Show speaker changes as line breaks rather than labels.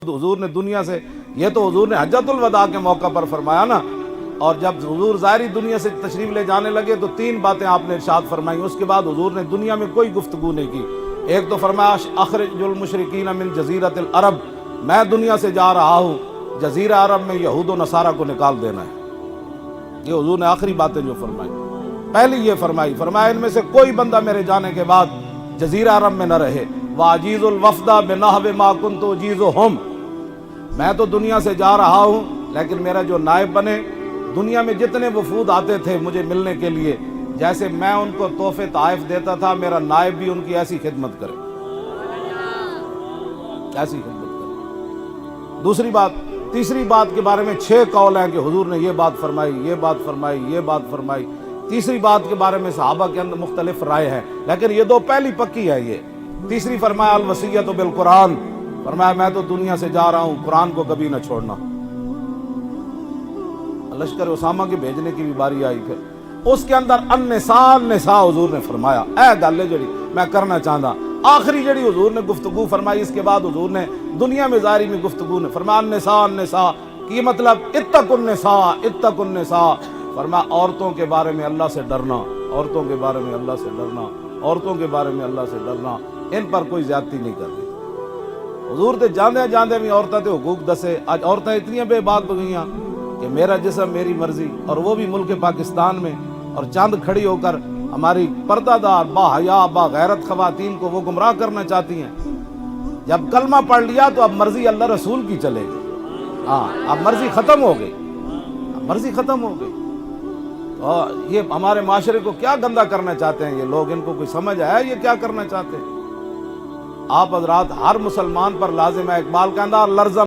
حضور نے دنیا سے، یہ تو حضور نے حجۃ الوداع کے موقع پر فرمایا نا، اور جب حضور ظاہری دنیا سے تشریف لے جانے لگے تو 3 باتیں آپ نے ارشاد فرمائی. اس کے بعد حضور نے دنیا میں کوئی گفتگو نہیں کی. ایک تو فرمایا اخرج المشرکین من جزیرۃ العرب، میں دنیا سے جا رہا ہوں، جزیرہ عرب میں یہود و نصارہ کو نکال دینا ہے. یہ حضور نے آخری باتیں جو فرمائی، پہلی یہ فرمایا ان میں سے کوئی بندہ میرے جانے کے بعد جزیرہ عرب میں نہ رہے. واجیز الوفد بنحو ما کنت اجیزہم، میں تو دنیا سے جا رہا ہوں لیکن میرا جو نائب بنے، دنیا میں جتنے وفود آتے تھے مجھے ملنے کے لیے، جیسے میں ان کو تحفے تحائف دیتا تھا، میرا نائب بھی ان کی ایسی خدمت کرے، ایسی خدمت کرے. دوسری بات، تیسری بات کے بارے میں 6 قول ہیں کہ حضور نے یہ بات فرمائی، یہ بات فرمائی، یہ بات فرمائی. تیسری بات کے بارے میں صحابہ کے اندر مختلف رائے ہیں، لیکن یہ 2 پہلی پکی ہے. یہ تیسری فرمایا الوصیۃ بالقرآن، فرمایا میں تو دنیا سے جا رہا ہوں، قرآن کو کبھی نہ چھوڑنا. لشکر اسامہ کے بھیجنے کی بھی باری آئی. پھر اس کے اندر النساء حضور نے فرمایا. اے گل جڑی میں کرنا چاہتا، آخری جڑی حضور نے گفتگو فرمائی، اس کے بعد حضور نے دنیا میں ظاہری میں گفتگو نے فرمایا النساء کی مطلب اتقوا النساء، فرمایا عورتوں کے بارے میں اللہ سے ڈرنا، عورتوں کے بارے میں اللہ سے ڈرنا، عورتوں کے بارے میں اللہ سے ڈرنا، ان پر کوئی زیادتی نہیں کرنی. حضور تے جاندے بھی عورتیں تے حقوق دسے. آج عورتیں اتنی بے باک ہو گئیاں کہ میرا جسم میری مرضی، اور وہ بھی ملک پاکستان میں، اور چاند کھڑی ہو کر ہماری پردہ دار با حیا با غیرت خواتین کو وہ گمراہ کرنا چاہتی ہیں. جب کلمہ پڑھ لیا تو اب مرضی اللہ رسول کی چلے گی. ہاں اب مرضی ختم ہو گئی، اب مرضی ختم ہو گئی. یہ ہمارے معاشرے کو کیا گندا کرنا چاہتے ہیں یہ لوگ، ان کو کوئی سمجھ ہے یہ کیا کرنا چاہتے ہیں؟ آپ حضرات ہر مسلمان پر لازم ہے، اقبال کہندا لرزم